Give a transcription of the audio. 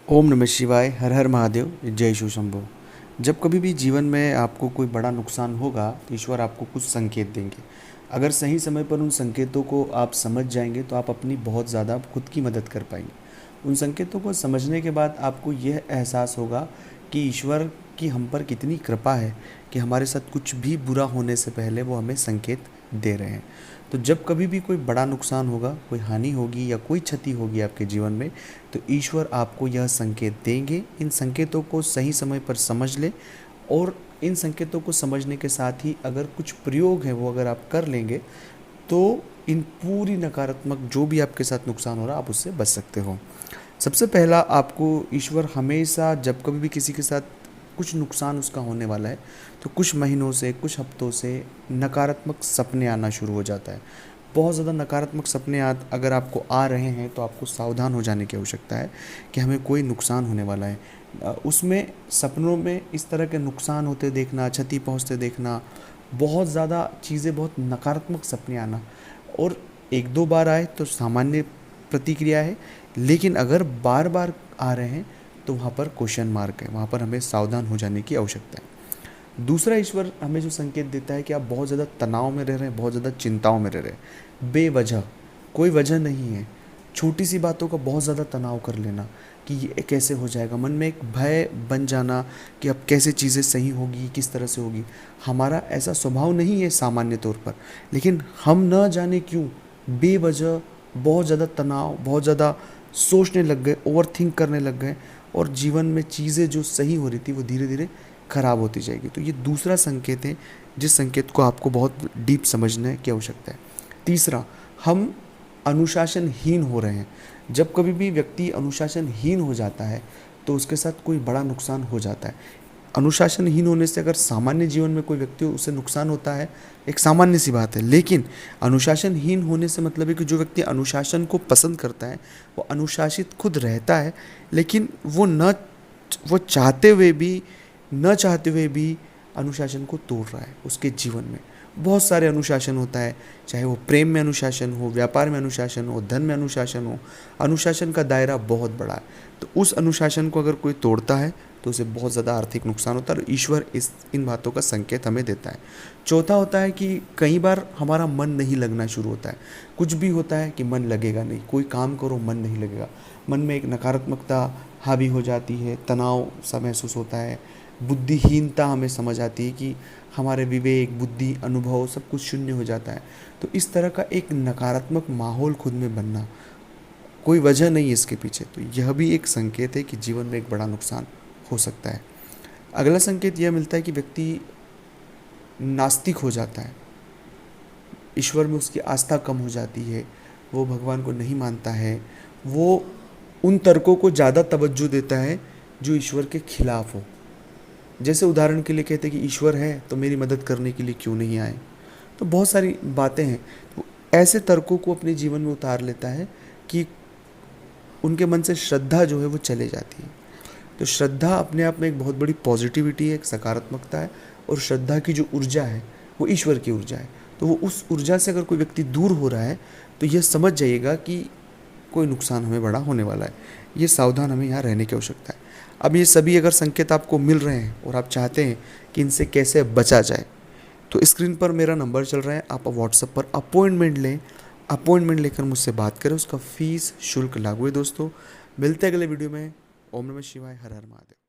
ओम नमः शिवाय। हर हर महादेव। जय शिव शंभो। जब कभी भी जीवन में आपको कोई बड़ा नुकसान होगा तो ईश्वर आपको कुछ संकेत देंगे। अगर सही समय पर उन संकेतों को आप समझ जाएंगे तो आप अपनी बहुत ज़्यादा खुद की मदद कर पाएंगे। उन संकेतों को समझने के बाद आपको यह एहसास होगा कि ईश्वर की हम पर कितनी कृपा है कि हमारे साथ कुछ भी बुरा होने से पहले वो हमें संकेत दे रहे हैं। तो जब कभी भी कोई बड़ा नुकसान होगा, कोई हानि होगी या कोई क्षति होगी आपके जीवन में, तो ईश्वर आपको यह संकेत देंगे। इन संकेतों को सही समय पर समझ ले और इन संकेतों को समझने के साथ ही अगर कुछ प्रयोग है वो अगर आप कर लेंगे तो इन पूरी नकारात्मक जो भी आपके साथ नुकसान हो रहा है आप उससे बच सकते हो। सबसे पहला, आपको ईश्वर हमेशा जब कभी भी किसी के साथ कुछ नुकसान उसका होने वाला है तो कुछ महीनों से, कुछ हफ्तों से नकारात्मक सपने आना शुरू हो जाता है। बहुत ज़्यादा नकारात्मक सपने अगर आपको आ रहे हैं तो आपको सावधान हो जाने की आवश्यकता है कि हमें कोई नुकसान होने वाला है। उसमें सपनों में इस तरह के नुकसान होते देखना, क्षति पहुंचते देखना, बहुत ज़्यादा चीज़ें, बहुत नकारात्मक सपने आना, और एक दो बार आए तो सामान्य प्रतिक्रिया है, लेकिन अगर बार बार आ रहे हैं तो वहाँ पर क्वेश्चन मार्क है, वहाँ पर हमें सावधान हो जाने की आवश्यकता है। दूसरा, ईश्वर हमें जो संकेत देता है कि आप बहुत ज़्यादा तनाव में रह रहे हैं, बहुत ज़्यादा चिंताओं में रह रहे हैं, बेवजह, कोई वजह नहीं है, छोटी सी बातों का बहुत ज़्यादा तनाव कर लेना कि ये कैसे हो जाएगा, मन में एक भय बन जाना कि अब कैसे चीज़ें सही होगी, किस तरह से होगी। हमारा ऐसा स्वभाव नहीं है सामान्य तौर पर, लेकिन हम न जाने क्यों बेवजह बहुत ज़्यादा तनाव, बहुत ज़्यादा सोचने लग गए, ओवर थिंक करने लग गए, और जीवन में चीज़ें जो सही हो रही थी वो धीरे धीरे खराब होती जाएगी। तो ये दूसरा संकेत है जिस संकेत को आपको बहुत डीप समझने की आवश्यकता है। तीसरा, हम अनुशासनहीन हो रहे हैं। जब कभी भी व्यक्ति अनुशासनहीन हो जाता है तो उसके साथ कोई बड़ा नुकसान हो जाता है। अनुशासनहीन होने से अगर सामान्य जीवन में कोई व्यक्ति उसे नुकसान होता है, एक सामान्य सी बात है, लेकिन अनुशासनहीन होने से मतलब है कि जो व्यक्ति अनुशासन को पसंद करता है वो अनुशासित खुद रहता है, लेकिन वो चाहते हुए भी, न चाहते हुए भी अनुशासन को तोड़ रहा है। उसके जीवन में बहुत सारे अनुशासन होता है, चाहे वो प्रेम में अनुशासन हो, व्यापार में अनुशासन हो, धन में अनुशासन हो। अनुशासन का दायरा बहुत बड़ा है, तो उस अनुशासन को अगर कोई तोड़ता है तो उसे बहुत ज़्यादा आर्थिक नुकसान होता है, और ईश्वर इन बातों का संकेत हमें देता है। चौथा होता है कि कई बार हमारा मन नहीं लगना शुरू होता है। कुछ भी होता है कि मन लगेगा नहीं, कोई काम करो मन नहीं लगेगा, मन में एक नकारात्मकता हावी हो जाती है, तनाव सा महसूस होता है, बुद्धिहीनता हमें समझ आती है कि हमारे विवेक, बुद्धि, अनुभव सब कुछ शून्य हो जाता है। तो इस तरह का एक नकारात्मक माहौल खुद में बनना, कोई वजह नहीं है इसके पीछे, तो यह भी एक संकेत है कि जीवन में एक बड़ा नुकसान हो सकता है। अगला संकेत यह मिलता है कि व्यक्ति नास्तिक हो जाता है, ईश्वर में उसकी आस्था कम हो जाती है, वो भगवान को नहीं मानता है, वो उन तर्कों को ज़्यादा तवज्जो देता है जो ईश्वर के खिलाफ हो। जैसे उदाहरण के लिए कहते हैं कि ईश्वर है तो मेरी मदद करने के लिए क्यों नहीं आए। तो बहुत सारी बातें हैं, तो ऐसे तर्कों को अपने जीवन में उतार लेता है कि उनके मन से श्रद्धा जो है वो चले जाती है। तो श्रद्धा अपने आप में एक बहुत बड़ी पॉजिटिविटी है, एक सकारात्मकता है, और श्रद्धा की जो ऊर्जा है वो ईश्वर की ऊर्जा है। तो वो उस ऊर्जा से अगर कोई व्यक्ति दूर हो रहा है तो यह समझ जाइएगा कि कोई नुकसान हमें बड़ा होने वाला है। ये सावधान हमें यहाँ रहने की आवश्यकता है। अब ये सभी अगर संकेत आपको मिल रहे हैं और आप चाहते हैं कि इनसे कैसे बचा जाए, तो स्क्रीन पर मेरा नंबर चल रहा है, आप व्हाट्सएप पर अपॉइंटमेंट लें, अपॉइंटमेंट लेकर मुझसे बात करें। उसका फीस शुल्क लागू है। दोस्तों, मिलते हैं अगले वीडियो में। ओम नमः शिवाय। हर हर महादेव।